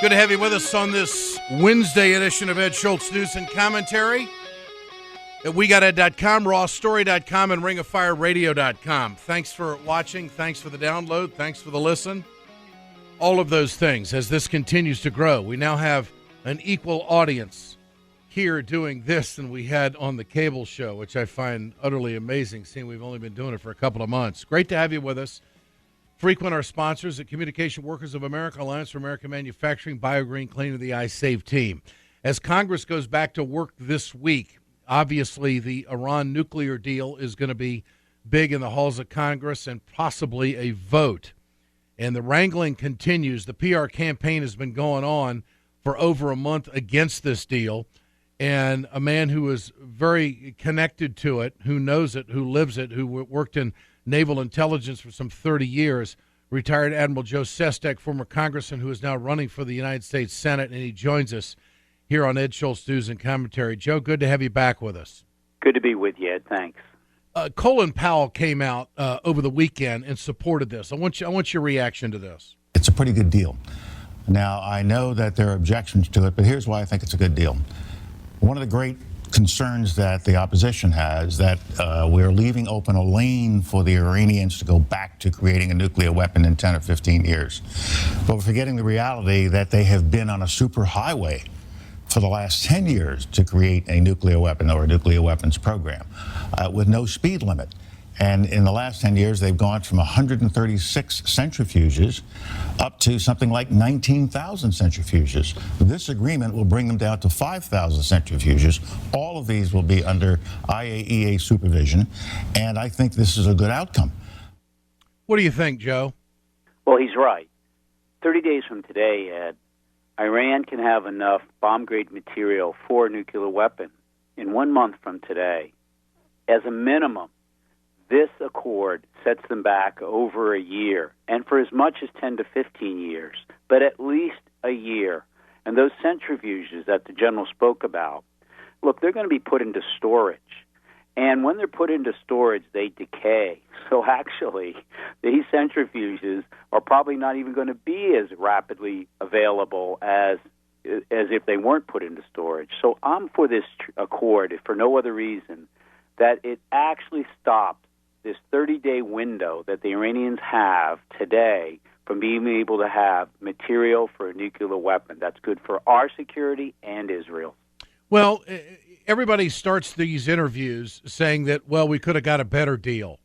Good to have you with us on this Wednesday edition of Ed Schultz News and Commentary at WeGotEd.com, RawStory.com, and RingOfFireRadio.com. Thanks for watching. Thanks for the download. Thanks for the listen. All of those things as this continues to grow. We now have an equal audience here doing this than we had on the cable show, which I find utterly amazing, seeing we've only been doing it for a couple of months. Great to have you with us. Frequent our sponsors at Communication Workers of America, Alliance for American Manufacturing, BioGreen Clean, and the iSave team. As Congress goes back to work this week, obviously the Iran nuclear deal is going to be big in the halls of Congress and possibly a vote. And the wrangling continues. The PR campaign has been going on for over a month against this deal. And a man who is very connected to it, who knows it, who lives it, who worked in naval intelligence for some 30 years, retired Admiral Joe Sestak, former congressman who is now running for the United States Senate, and he joins us here on Ed Schultz News and Commentary. Joe, good to have you back with us. Good to be with you, Ed. Thanks. Colin Powell came out over the weekend and supported this. I want your reaction to this. It's a pretty good deal. Now, I know that there are objections to it, but here's why I think it's a good deal. One of the great concerns that the opposition has that we're leaving open a lane for the Iranians to go back to creating a nuclear weapon in 10 or 15 years. But we're forgetting the reality that they have been on a superhighway for the last 10 years to create a nuclear weapon or a nuclear weapons program with no speed limit. And in the last 10 years, they've gone from 136 centrifuges up to something like 19,000 centrifuges. This agreement will bring them down to 5,000 centrifuges. All of these will be under IAEA supervision, and I think this is a good outcome. What do you think, Joe? Well, he's right. 30 days from today, Ed, Iran can have enough bomb-grade material for a nuclear weapon in 1 month from today. As a minimum, this accord sets them back over a year, and for as much as 10 to 15 years, but at least a year. And those centrifuges that the general spoke about, look, they're going to be put into storage. And when they're put into storage, they decay. So actually, these centrifuges are probably not even going to be as rapidly available as if they weren't put into storage. So I'm for this accord, if for no other reason, that it actually stops this 30-day window that the Iranians have today from being able to have material for a nuclear weapon. That's good for our security and Israel. Well, everybody starts these interviews saying that, well, we could have got a better deal.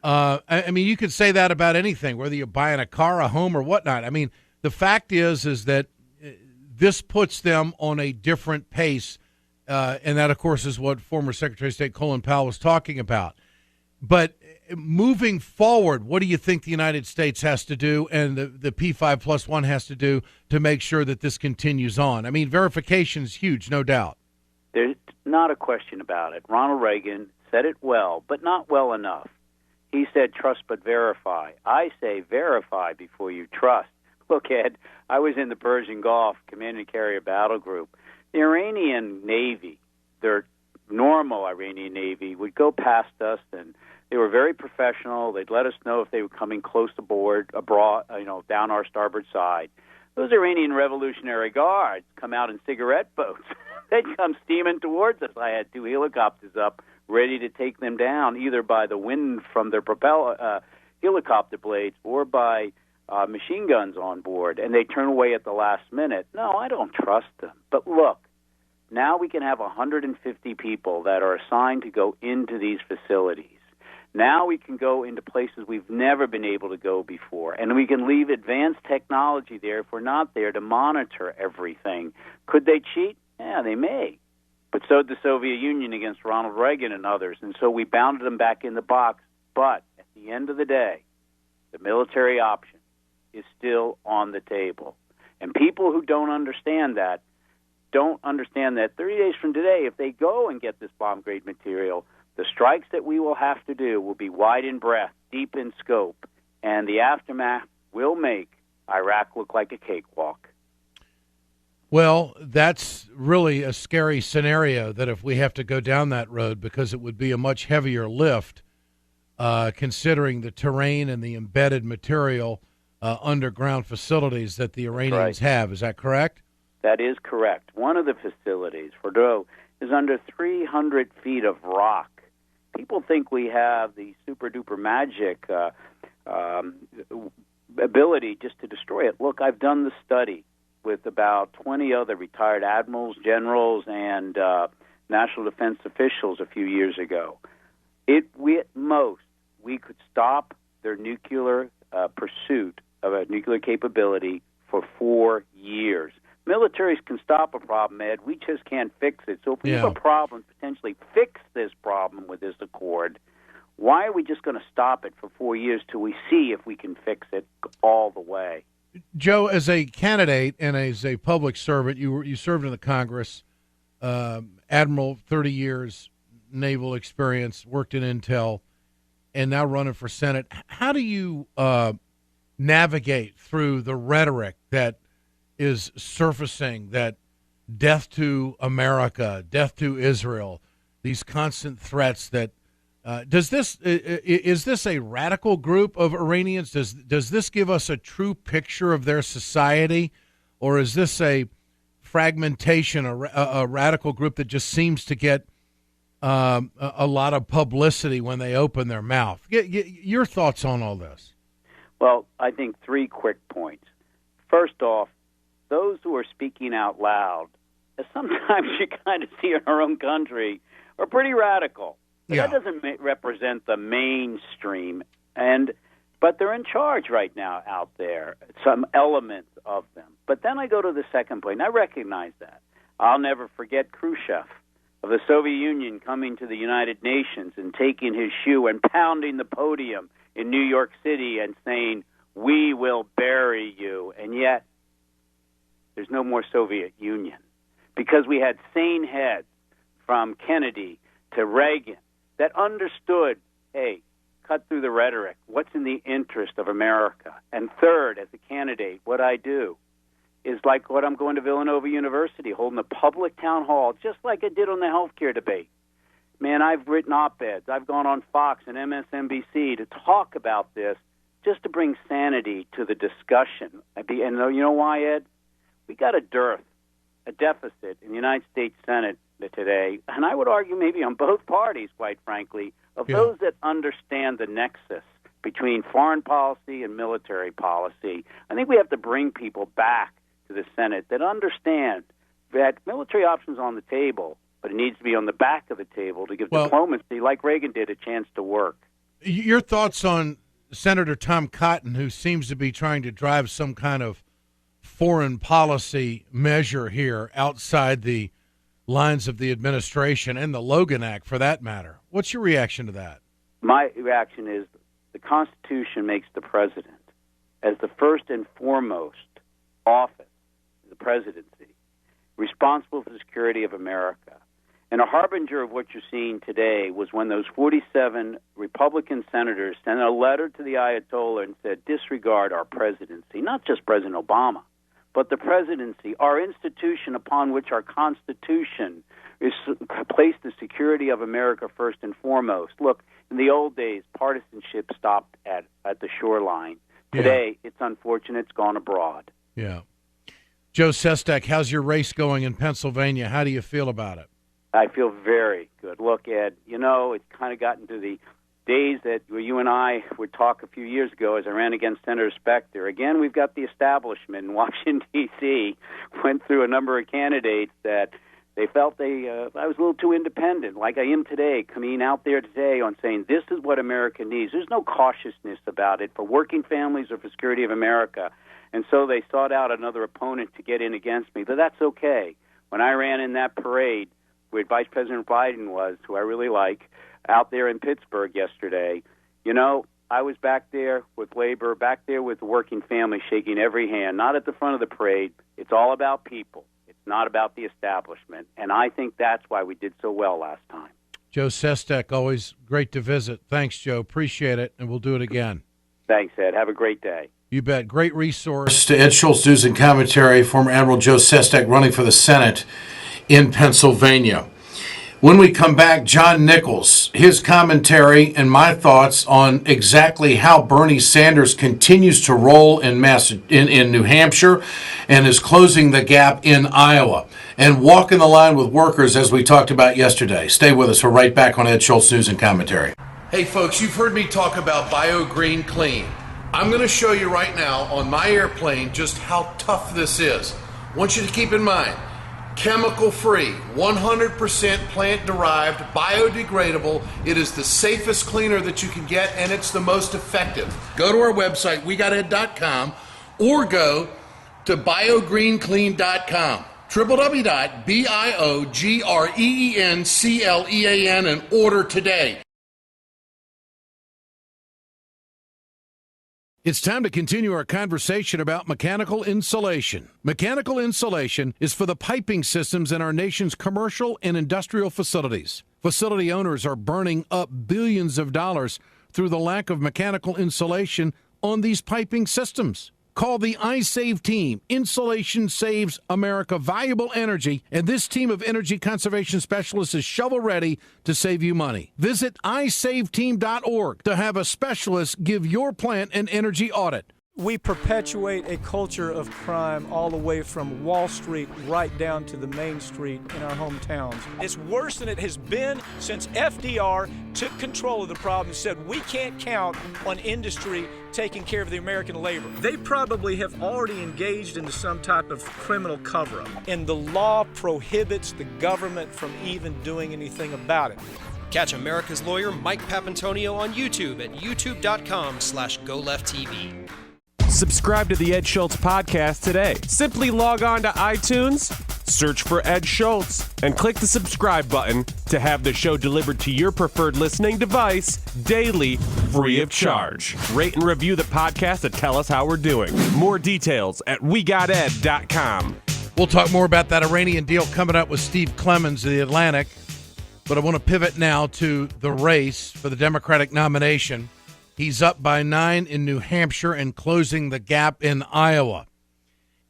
I mean, you could say that about anything, whether you're buying a car, a home, or whatnot. I mean, the fact is that this puts them on a different pace, and that, of course, is what former Secretary of State Colin Powell was talking about. But moving forward, what do you think the United States has to do and the P5+1 has to do to make sure that this continues on? I mean, verification is huge, no doubt. There's not a question about it. Ronald Reagan said it well, but not well enough. He said trust but verify. I say verify before you trust. Look, Ed, I was in the Persian Gulf, command and carrier battle group. The Iranian Navy, their normal Iranian Navy, would go past us, and they were very professional. They'd let us know if they were coming close aboard, abroad, down our starboard side. Those Iranian Revolutionary Guards come out in cigarette boats. They'd come steaming towards us. I had 2 helicopters up, ready to take them down, either by the wind from their propeller helicopter blades or by machine guns on board, and they turn away at the last minute. No, I don't trust them. But look, now we can have 150 people that are assigned to go into these facilities. Now we can go into places we've never been able to go before, and we can leave advanced technology there if we're not there to monitor everything. Could they cheat? Yeah, they may. But so did the Soviet Union against Ronald Reagan and others, and so we bounded them back in the box. But at the end of the day, the military option is still on the table. And people who don't understand that 30 days from today, if they go and get this bomb-grade material, the strikes that we will have to do will be wide in breadth, deep in scope, and the aftermath will make Iraq look like a cakewalk. Well, that's really a scary scenario, that if we have to go down that road, because it would be a much heavier lift, considering the terrain and the embedded material underground facilities that the Iranians right. have. Is that correct? That is correct. One of the facilities, Fordo, is under 300 feet of rock. People think we have the super-duper magic ability just to destroy it. Look, I've done the study with about 20 other retired admirals, generals, and national defense officials a few years ago. At most, we could stop their nuclear pursuit of a nuclear capability for 4 years. Militaries can stop a problem, Ed. We just can't fix it. So if we have a problem, potentially fix this problem with this accord, why are we just going to stop it for 4 years till we see if we can fix it all the way? Joe, as a candidate and as a public servant, you served in the Congress, Admiral, 30 years, naval experience, worked in Intel, and now running for Senate. How do you navigate through the rhetoric that is surfacing, that death to America, death to Israel, these constant threats that is this a radical group of Iranians? Does this give us a true picture of their society, or is this a fragmentation, a radical group that just seems to get a lot of publicity when they open their mouth? Your thoughts on all this? Well, I think 3 quick points. First off, those who are speaking out loud, as sometimes you kind of see in our own country, are pretty radical. That doesn't represent the mainstream, but they're in charge right now out there, some elements of them. But then I go to the second point, and I recognize that. I'll never forget Khrushchev of the Soviet Union coming to the United Nations and taking his shoe and pounding the podium in New York City and saying, "We will bury you." And yet, there's no more Soviet Union, because we had sane heads from Kennedy to Reagan that understood, hey, cut through the rhetoric. What's in the interest of America? And third, as a candidate, what I do is like what I'm going to Villanova University, holding a public town hall, just like I did on the healthcare debate. Man, I've written op-eds. I've gone on Fox and MSNBC to talk about this, just to bring sanity to the discussion. And you know why, Ed? We got a deficit in the United States Senate today, and I would argue maybe on both parties, quite frankly, of those that understand the nexus between foreign policy and military policy. I think we have to bring people back to the Senate that understand that military options on the table, but it needs to be on the back of the table to give diplomacy, like Reagan did, a chance to work. Your thoughts on Senator Tom Cotton, who seems to be trying to drive some kind of foreign policy measure here outside the lines of the administration and the Logan Act, for that matter. What's your reaction to that? My reaction is the Constitution makes the president, as the first and foremost office, the presidency, responsible for the security of America. And a harbinger of what you're seeing today was when those 47 Republican senators sent a letter to the Ayatollah and said, disregard our presidency, not just President Obama, but the presidency, our institution upon which our Constitution is placed the security of America first and foremost. Look, in the old days, partisanship stopped at the shoreline. Today, it's unfortunate it's gone abroad. Yeah. Joe Sestak, how's your race going in Pennsylvania? How do you feel about it? I feel very good. Look, Ed, it's kind of gotten to the days that you and I would talk a few years ago as I ran against Senator Specter. Again, we've got the establishment in Washington, D.C., went through a number of candidates that they felt I was a little too independent, like I am today, coming out there today on saying this is what America needs. There's no cautiousness about it for working families or for security of America. And so they sought out another opponent to get in against me, but that's okay. When I ran in that parade where Vice President Biden was, who I really like, out there in Pittsburgh yesterday, I was back there with labor, back there with the working family, shaking every hand, not at the front of the parade. It's all about people. It's not about the establishment. And I think that's why we did so well last time. Joe Sestak, always great to visit. Thanks, Joe. Appreciate it, and we'll do it again. Thanks, Ed. Have a great day. You bet. Great resource to Ed Schultz News and Commentary, former Admiral Joe Sestak running for the Senate in Pennsylvania. When we come back, John Nichols, his commentary and my thoughts on exactly how Bernie Sanders continues to roll in New Hampshire and is closing the gap in Iowa and walking the line with workers as we talked about yesterday. Stay with us. We're right back on Ed Schultz News and Commentary. Hey, folks, you've heard me talk about BioGreen Clean. I'm going to show you right now on my airplane just how tough this is. I want you to keep in mind, chemical-free, 100% plant-derived, biodegradable. It is the safest cleaner that you can get, and it's the most effective. Go to our website, wegoted.com, or go to biogreenclean.com, www.biogreenclean, and order today. It's time to continue our conversation about mechanical insulation. Mechanical insulation is for the piping systems in our nation's commercial and industrial facilities. Facility owners are burning up billions of dollars through the lack of mechanical insulation on these piping systems. Call the iSave team. Insulation saves America valuable energy, and this team of energy conservation specialists is shovel-ready to save you money. Visit iSaveTeam.org to have a specialist give your plant an energy audit. We perpetuate a culture of crime all the way from Wall Street right down to the main street in our hometowns. It's worse than it has been since FDR took control of the problem and said we can't count on industry taking care of the American labor. They probably have already engaged into some type of criminal cover-up, and the law prohibits the government from even doing anything about it. Catch America's lawyer Mike Papantonio on YouTube at youtube.com/GoLeftTV. Subscribe to the Ed Schultz podcast today. Simply log on to iTunes, search for Ed Schultz, and click the subscribe button to have the show delivered to your preferred listening device daily, free of charge. Rate and review the podcast to tell us how we're doing. More details at wegoted.com. We'll talk more about that Iranian deal coming up with Steve Clemons of The Atlantic, but I want to pivot now to the race for the Democratic nomination. He's up by 9 in New Hampshire and closing the gap in Iowa.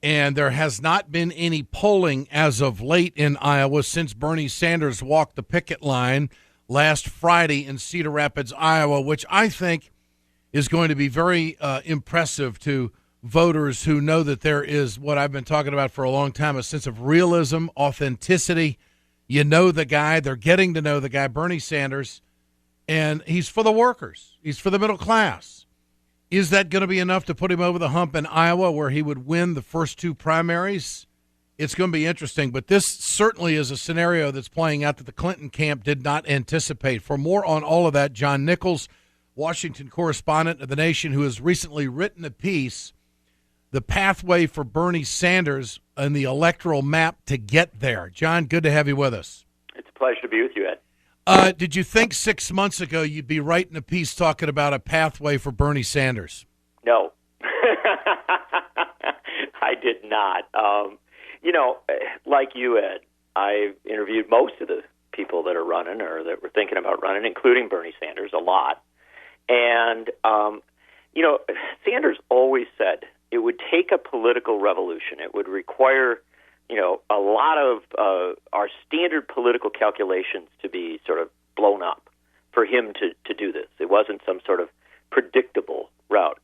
And there has not been any polling as of late in Iowa since Bernie Sanders walked the picket line last Friday in Cedar Rapids, Iowa, which I think is going to be very impressive to voters who know that there is what I've been talking about for a long time, a sense of realism, authenticity. You know the guy. They're getting to know the guy, Bernie Sanders. And he's for the workers. He's for the middle class. Is that going to be enough to put him over the hump in Iowa where he would win the first two primaries? It's going to be interesting. But this certainly is a scenario that's playing out that the Clinton camp did not anticipate. For more on all of that, John Nichols, Washington correspondent of The Nation, who has recently written a piece, The Pathway for Bernie Sanders and the Electoral Map to Get There. John, good to have you with us. It's a pleasure to be with you, Ed. Did you think 6 months ago you'd be writing a piece talking about a pathway for Bernie Sanders? No. I did not. Like you, Ed, I've interviewed most of the people that are running or that were thinking about running, including Bernie Sanders, a lot. And, Sanders always said it would take a political revolution. It would require a lot of our standard political calculations to be sort of blown up for him to do this. It wasn't some sort of predictable route.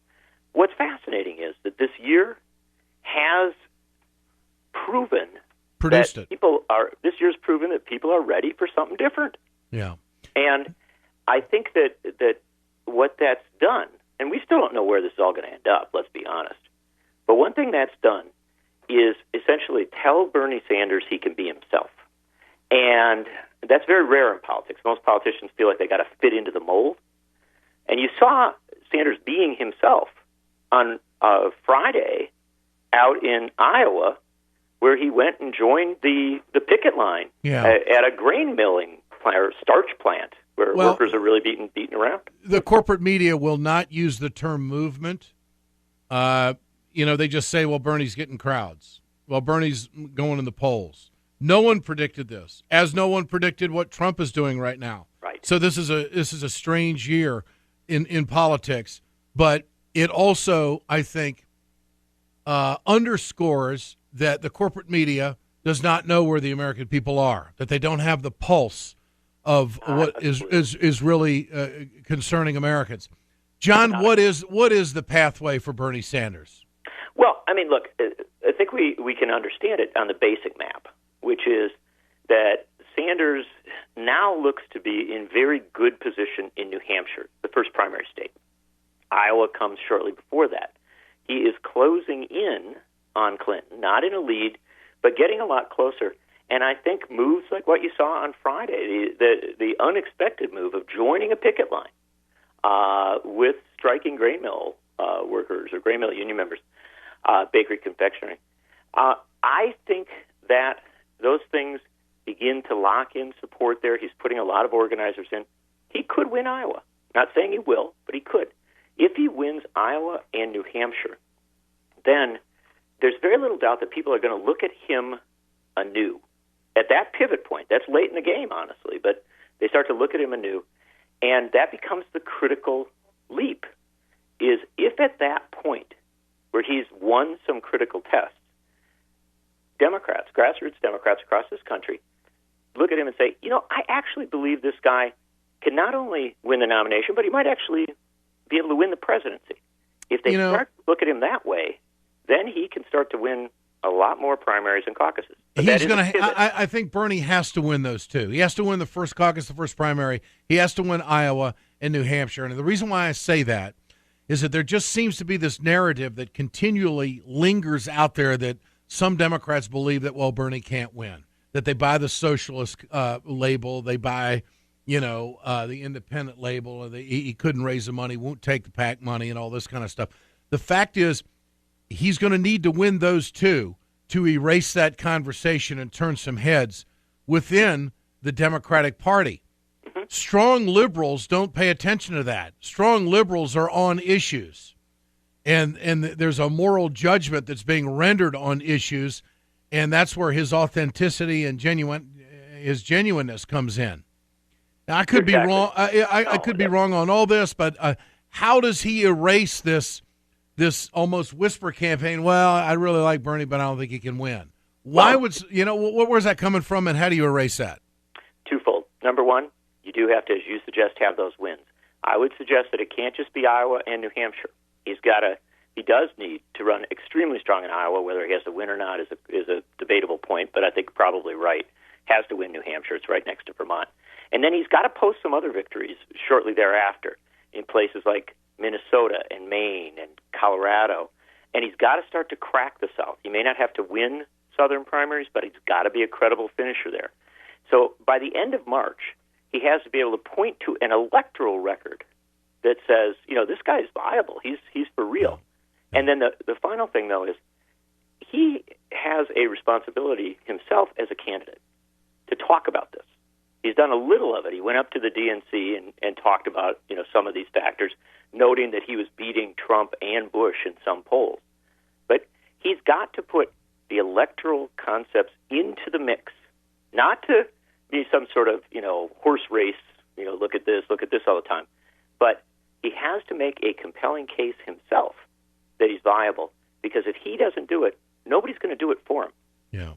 What's fascinating is that this year has proven this year's proven that people are ready for something different. Yeah. And I think that what that's done, and we still don't know where this is all going to end up, let's be honest, but one thing that's done is essentially tell Bernie Sanders he can be himself. And that's very rare in politics. Most politicians feel like they got to fit into the mold. And you saw Sanders being himself on Friday out in Iowa, where he went and joined the picket line at a grain milling plant, or starch plant, where workers are really beaten around. The corporate media will not use the term movement. They just say, well, Bernie's getting crowds. Well, Bernie's going in the polls. No one predicted this, as no one predicted what Trump is doing right now. Right. So this is a strange year in politics, but it also, I think, underscores that the corporate media does not know where the American people are, that they don't have the pulse of what is really concerning Americans. John, what is the pathway for Bernie Sanders? Well, I mean, look, I think we can understand it on the basic map, which is that Sanders now looks to be in very good position in New Hampshire, the first primary state. Iowa comes shortly before that. He is closing in on Clinton, not in a lead, but getting a lot closer. And I think moves like what you saw on Friday, the unexpected move of joining a picket line with striking grain mill workers or grain mill union members, bakery, confectionery. I think that those things begin to lock in support there. He's putting a lot of organizers in. He could win Iowa. Not saying he will, but he could. If he wins Iowa and New Hampshire, then there's very little doubt that people are going to look at him anew. At that pivot point, that's late in the game, honestly, but they start to look at him anew, and that becomes the critical leap, is if at that point where he's won some critical tests, Democrats, grassroots Democrats across this country, look at him and say, I actually believe this guy can not only win the nomination, but he might actually be able to win the presidency. If they start to look at him that way, then he can start to win a lot more primaries and caucuses. But he's going to. I think Bernie has to win those two. He has to win the first caucus, the first primary. He has to win Iowa and New Hampshire. And the reason why I say that is that there just seems to be this narrative that continually lingers out there that some Democrats believe that, well, Bernie can't win, that they buy the socialist label, they buy, the independent label, he couldn't raise the money, won't take the PAC money, and all this kind of stuff. The fact is, he's going to need to win those two to erase that conversation and turn some heads within the Democratic Party. Mm-hmm. Strong liberals don't pay attention to that. Strong liberals are on issues. And there's a moral judgment that's being rendered on issues, and that's where his authenticity and his genuineness comes in. Now, I could be wrong. I could be wrong on all this, but how does he erase this almost whisper campaign? Well, I really like Bernie, but I don't think he can win. Why would where's that coming from, and how do you erase that? Twofold. Number one, you do have to, as you suggest, have those wins. I would suggest that it can't just be Iowa and New Hampshire. He does need to run extremely strong in Iowa. Whether he has to win or not is a debatable point, but I think probably right. Has to win New Hampshire. It's right next to Vermont. And then he's got to post some other victories shortly thereafter in places like Minnesota and Maine and Colorado. And he's got to start to crack the South. He may not have to win Southern primaries, but he's got to be a credible finisher there. So by the end of March, he has to be able to point to an electoral record that says, this guy is viable. He's for real. And then the final thing, though, is he has a responsibility himself as a candidate to talk about this. He's done a little of it. He went up to the DNC and talked about some of these factors, noting that he was beating Trump and Bush in some polls. But he's got to put the electoral concepts into the mix, not to be some sort of horse race. Look at this all the time. But he has to make a compelling case himself that he's viable, because if he doesn't do it, nobody's going to do it for him. Yeah.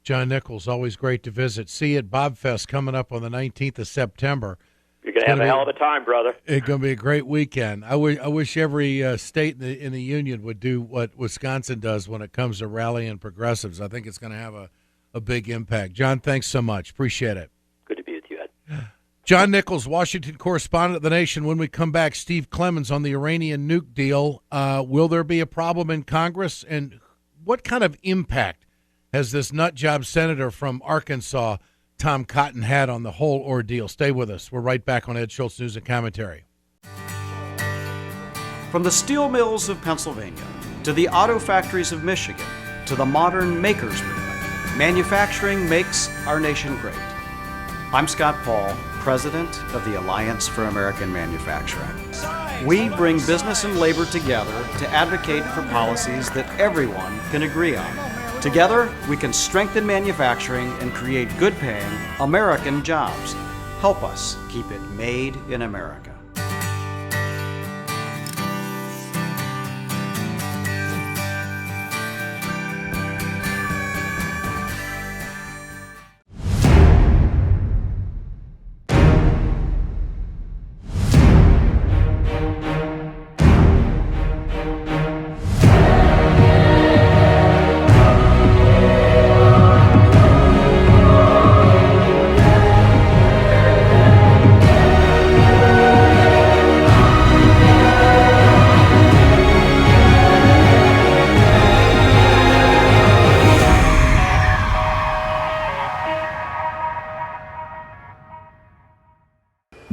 John Nichols, always great to visit. See you at Bobfest coming up on the 19th of September. You're going to have a hell of a time, brother. It's going to be a great weekend. I wish every state in the union would do what Wisconsin does when it comes to rallying progressives. I think it's going to have a big impact. John, thanks so much. Appreciate it. Good to be with you, Ed. John Nichols, Washington correspondent of The Nation. When we come back, Steve Clemons on the Iranian nuke deal. Will there be a problem in Congress? And what kind of impact has this nutjob senator from Arkansas, Tom Cotton, had on the whole ordeal? Stay with us. We're right back on Ed Schultz News and Commentary. From the steel mills of Pennsylvania to the auto factories of Michigan to the modern makers movement, manufacturing makes our nation great. I'm Scott Paul, president of the Alliance for American Manufacturing. We bring business and labor together to advocate for policies that everyone can agree on. Together, we can strengthen manufacturing and create good-paying American jobs. Help us keep it made in America.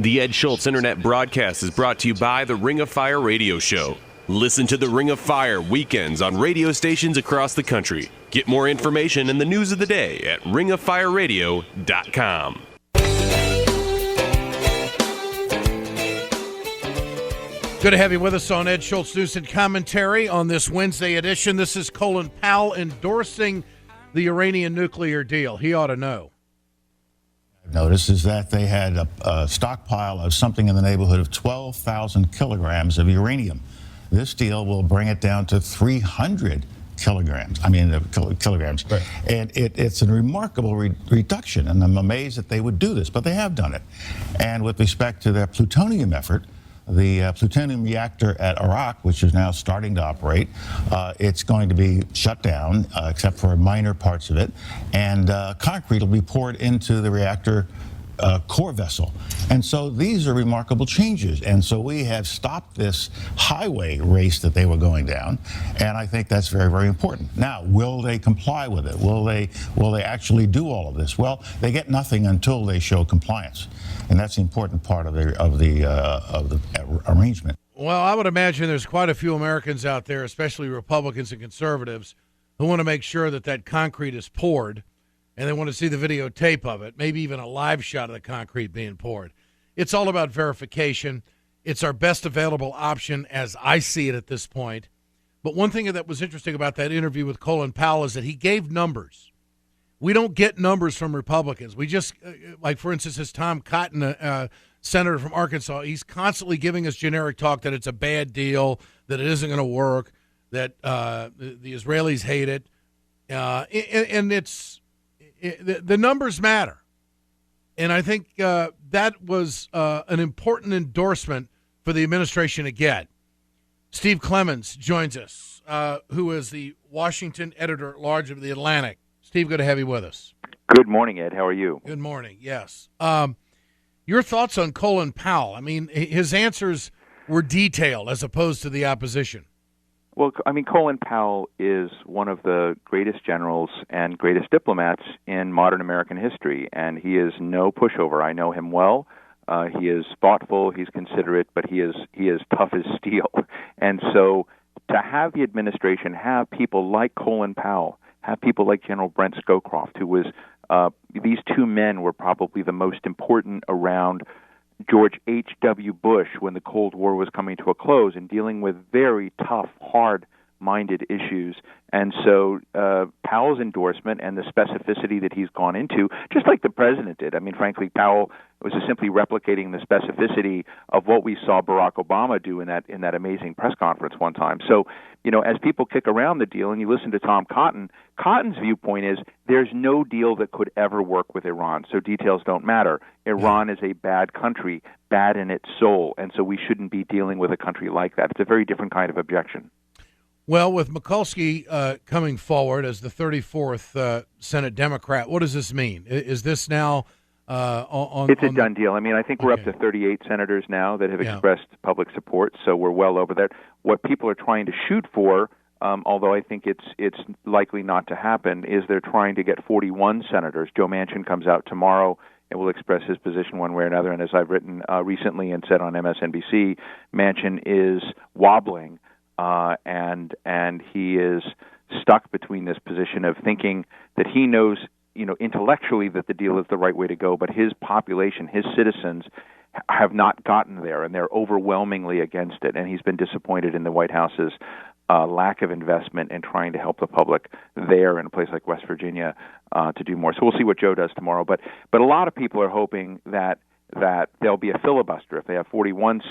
The Ed Schultz Internet broadcast is brought to you by the Ring of Fire radio show. Listen to the Ring of Fire weekends on radio stations across the country. Get more information and the news of the day at ringoffireradio.com. Good to have you with us on Ed Schultz News and Commentary on this Wednesday edition. This is Colin Powell endorsing the Iranian nuclear deal. He ought to know. Notice is that they had a stockpile of something in the neighborhood of 12,000 kilograms of uranium. This deal will bring it down to 300 kilograms. Kilograms. Right. And it's a remarkable reduction, and I'm amazed that they would do this, but they have done it. And with respect to their plutonium effort, the plutonium reactor at Iraq, which is now starting to operate, it's going to be shut down, except for minor parts of it, and concrete will be poured into the reactor core vessel. And so these are remarkable changes. And so we have stopped this highway race that they were going down, and I think that's very, very important. Now, will they comply with it? Will they actually do all of this? Well, they get nothing until they show compliance. And that's the important part of the arrangement. Well, I would imagine there's quite a few Americans out there, especially Republicans and conservatives, who want to make sure that that concrete is poured, and they want to see the videotape of it, maybe even a live shot of the concrete being poured. It's all about verification. It's our best available option as I see it at this point. But one thing that was interesting about that interview with Colin Powell is that he gave numbers. We don't get numbers from Republicans. We just, like, for instance, as Tom Cotton, senator from Arkansas, he's constantly giving us generic talk that it's a bad deal, that it isn't going to work, that the Israelis hate it. And the numbers matter. And I think that was an important endorsement for the administration to get. Steve Clemons joins us, who is the Washington editor-at-large of The Atlantic. Steve, good to have you with us. Good morning, Ed. How are you? Good morning, yes. Your thoughts on Colin Powell? I mean, his answers were detailed as opposed to the opposition. Well, I mean, Colin Powell is one of the greatest generals and greatest diplomats in modern American history, and he is no pushover. I know him well. He is thoughtful, he's considerate, but he is tough as steel. And so to have the administration have people like Colin Powell, have people like General Brent Scowcroft, who was these two men were probably the most important around George H.W. Bush when the Cold War was coming to a close and dealing with very tough, hard-minded issues. And so Powell's endorsement and the specificity that he's gone into, just like the president did. I mean, frankly, Powell was just simply replicating the specificity of what we saw Barack Obama do in that amazing press conference one time. So, you know, as people kick around the deal and you listen to Tom Cotton, Cotton's viewpoint is there's no deal that could ever work with Iran, so details don't matter. Iran is a bad country, bad in its soul, and so we shouldn't be dealing with a country like that. It's a very different kind of objection. Well, with Mikulski coming forward as the 34th Senate Democrat, what does this mean? Is this now on? It's a done deal. I mean, I think we're up to 38 senators now that have expressed public support, so we're well over that. What people are trying to shoot for, although I think it's likely not to happen, is they're trying to get 41 senators. Joe Manchin comes out tomorrow and will express his position one way or another. And as I've written recently and said on MSNBC, Manchin is wobbling. And he is stuck between this position of thinking that he knows, you know, intellectually that the deal is the right way to go, but his population, his citizens, have not gotten there, and they're overwhelmingly against it. And he's been disappointed in the White House's lack of investment in trying to help the public there in a place like West Virginia to do more. So we'll see what Joe does tomorrow. But a lot of people are hoping that there'll be a filibuster if they have 41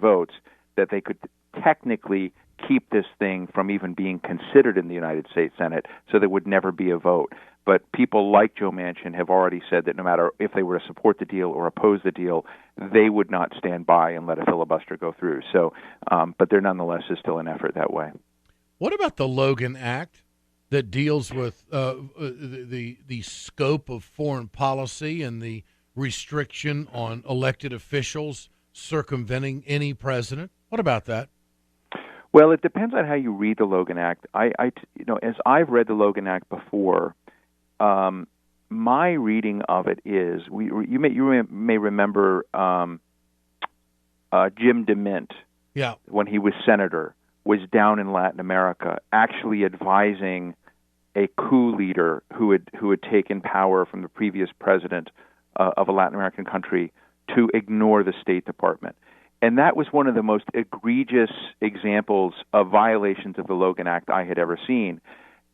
votes, that they could technically keep this thing from even being considered in the United States Senate, so there would never be a vote. But people like Joe Manchin have already said that no matter if they were to support the deal or oppose the deal, they would not stand by and let a filibuster go through. So, but there nonetheless is still an effort that way. What about the Logan Act that deals with the scope of foreign policy and the restriction on elected officials circumventing any president? What about that? Well, it depends on how you read the Logan Act. As I've read the Logan Act before, my reading of it is, you may remember Jim DeMint, when he was senator, was down in Latin America, actually advising a coup leader who had taken power from the previous president of a Latin American country to ignore the State Department. And that was one of the most egregious examples of violations of the Logan Act I had ever seen.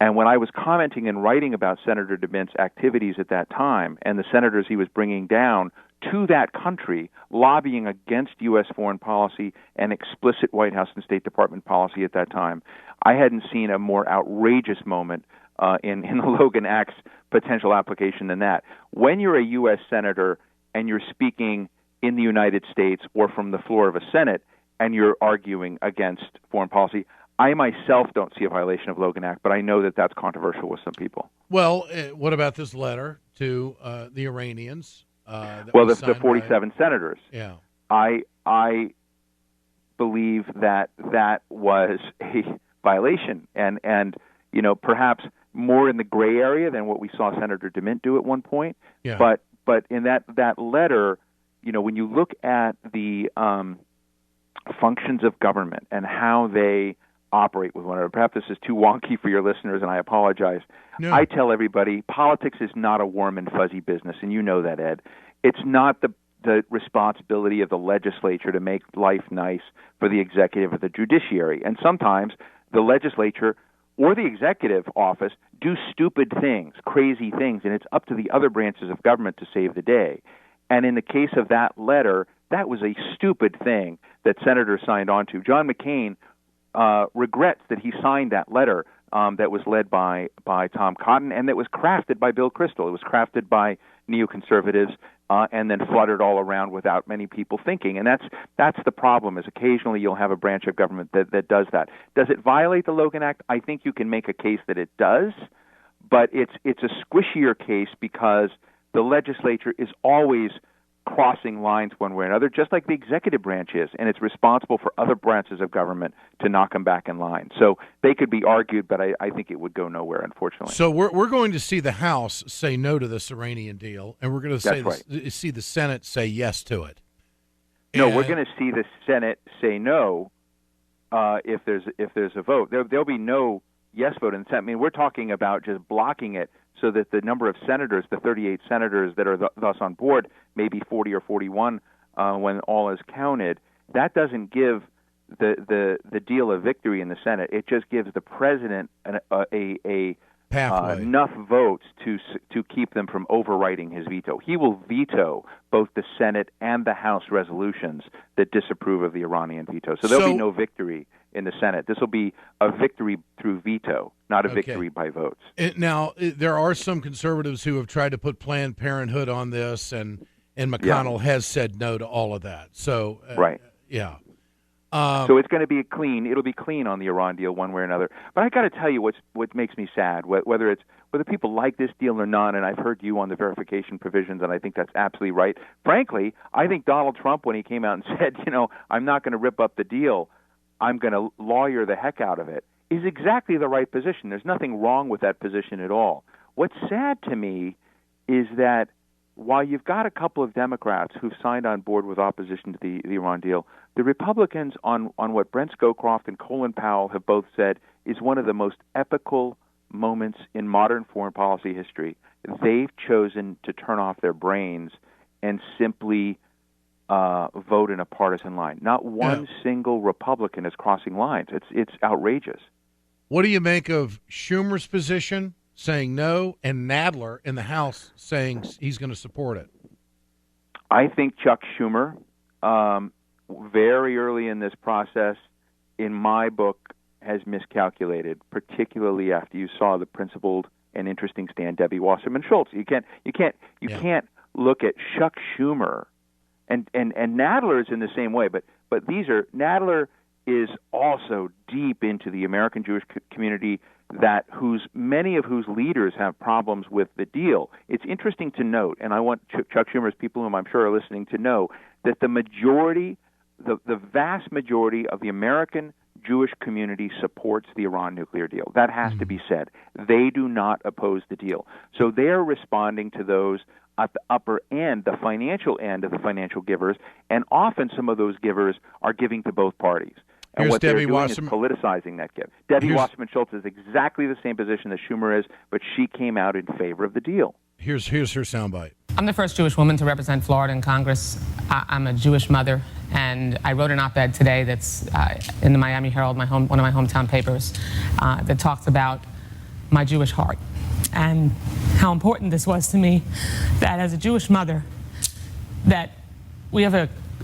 And when I was commenting and writing about Senator DeMint's activities at that time and the senators he was bringing down to that country, lobbying against U.S. foreign policy and explicit White House and State Department policy at that time, I hadn't seen a more outrageous moment in the Logan Act's potential application than that. When you're a U.S. senator and you're speaking in the United States or from the floor of a Senate and you're arguing against foreign policy, I myself don't see a violation of Logan Act, but I know that that's controversial with some people. Well, what about this letter to the Iranians? The 47 senators. Yeah. I believe that was a violation, and perhaps more in the gray area than what we saw Senator DeMint do at one point. Yeah. But in that letter, when you look at the functions of government and how they operate with one another, perhaps this is too wonky for your listeners, and I apologize. No. I tell everybody, politics is not a warm and fuzzy business, and you know that, Ed. It's not the responsibility of the legislature to make life nice for the executive or the judiciary. And sometimes the legislature or the executive office do stupid things, crazy things, and it's up to the other branches of government to save the day. And in the case of that letter, that was a stupid thing that senators signed on to. John McCain regrets that he signed that letter that was led by Tom Cotton and that was crafted by Bill Kristol. It was crafted by neoconservatives and then fluttered all around without many people thinking. And that's the problem, is occasionally you'll have a branch of government that does that. Does it violate the Logan Act? I think you can make a case that it does, but it's a squishier case because the legislature is always crossing lines one way or another, just like the executive branch is, and it's responsible for other branches of government to knock them back in line. So they could be argued, but I think it would go nowhere, unfortunately. So we're going to see the House say no to this Iranian deal, and we're going to see the Senate say yes to it. No, we're going to see the Senate say no if there's a vote. There'll be no yes vote in the Senate. I mean, we're talking about just blocking it so that the number of senators, the 38 senators that are thus on board, maybe 40 or 41 when all is counted. That doesn't give the deal a victory in the Senate. It just gives the president enough votes to keep them from overriding his veto. He will veto both the Senate and the House resolutions that disapprove of the Iranian veto. So there'll be no victory in the Senate. This will be a victory through veto, not a victory by votes. Now, there are some conservatives who have tried to put Planned Parenthood on this, and McConnell has said no to all of that. So, yeah. So it's going to be it'll be clean on the Iran deal one way or another. But I got to tell you what makes me sad, whether people like this deal or not, and I've heard you on the verification provisions, and I think that's absolutely right. Frankly, I think Donald Trump, when he came out and said, I'm not going to rip up the deal, I'm going to lawyer the heck out of it, is exactly the right position. There's nothing wrong with that position at all. What's sad to me is that while you've got a couple of Democrats who've signed on board with opposition to the Iran deal, the Republicans on what Brent Scowcroft and Colin Powell have both said is one of the most epical moments in modern foreign policy history. They've chosen to turn off their brains and simply vote in a partisan line. Not one single Republican is crossing lines. It's outrageous. What do you make of Schumer's position, saying no, and Nadler in the House saying he's going to support it? I think Chuck Schumer, very early in this process, in my book, has miscalculated, particularly after you saw the principled and interesting stand Debbie Wasserman Schultz. You can't look at Chuck Schumer and Nadler is in the same way, but Nadler is also deep into the American Jewish community many of whose leaders have problems with the deal. It's interesting to note, and I want Chuck Schumer's people, whom I'm sure are listening, to know that the vast majority of the American Jewish community supports the Iran nuclear deal. That has to be said. They do not oppose the deal. So they're responding to those at the upper end, the financial end of the financial givers, and often some of those givers are giving to both parties. And Here's what Debbie they're doing Wasserman. is politicizing that gift. Debbie Wasserman Schultz is exactly the same position that Schumer is, but she came out in favor of the deal. Here's her soundbite. I'm the first Jewish woman to represent Florida in Congress. I'm a Jewish mother, and I wrote an op-ed today that's in the Miami Herald, one of my hometown papers, that talks about my Jewish heart and how important this was to me, that as a Jewish mother, that we have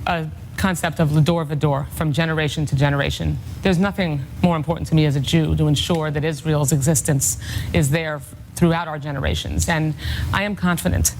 a concept of l'dor v'dor, from generation to generation. There's nothing more important to me as a Jew to ensure that Israel's existence is there throughout our generations. And I am confident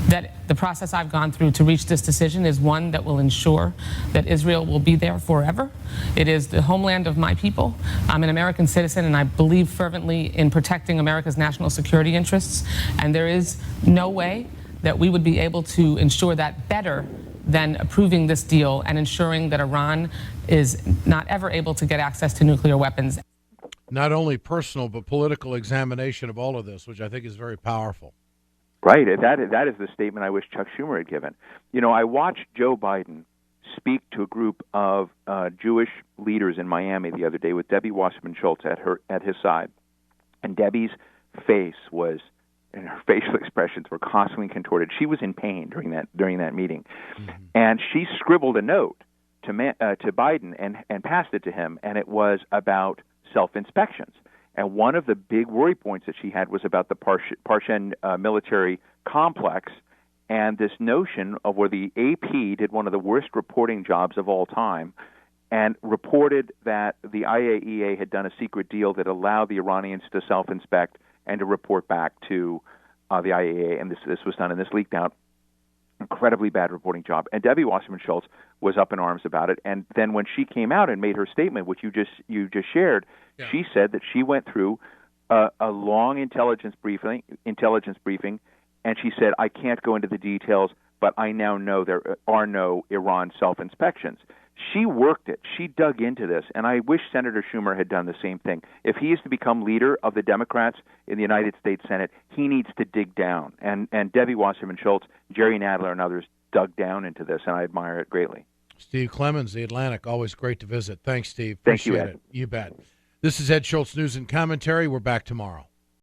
that the process I've gone through to reach this decision is one that will ensure that Israel will be there forever. It is the homeland of my people. I'm an American citizen, and I believe fervently in protecting America's national security interests. And there is no way that we would be able to ensure that better than approving this deal and ensuring that Iran is not ever able to get access to nuclear weapons. Not only personal, but political examination of all of this, which I think is very powerful. Right. That is the statement I wish Chuck Schumer had given. You know, I watched Joe Biden speak to a group of Jewish leaders in Miami the other day with Debbie Wasserman Schultz at his side. And Debbie's face was, and her facial expressions were constantly contorted. She was in pain during that meeting. And she scribbled a note to Biden and passed it to him, and it was about self-inspections. And one of the big worry points that she had was about the Parshen military complex and this notion of where the AP did one of the worst reporting jobs of all time and reported that the IAEA had done a secret deal that allowed the Iranians to self-inspect and to report back to the IAEA, and this was done, and this leaked out. Incredibly bad reporting job. And Debbie Wasserman Schultz was up in arms about it. And then when she came out and made her statement, which you just shared, she said that she went through a long intelligence briefing, and she said, I can't go into the details, but I now know there are no Iran self-inspections. She worked it. She dug into this, and I wish Senator Schumer had done the same thing. If he is to become leader of the Democrats in the United States Senate, he needs to dig down. And Debbie Wasserman Schultz, Jerry Nadler, and others dug down into this, and I admire it greatly. Steve Clemons, The Atlantic, always great to visit. Thanks, Steve. Thank you, Appreciate Ed. it. You bet. This is Ed Schultz News and Commentary. We're back tomorrow.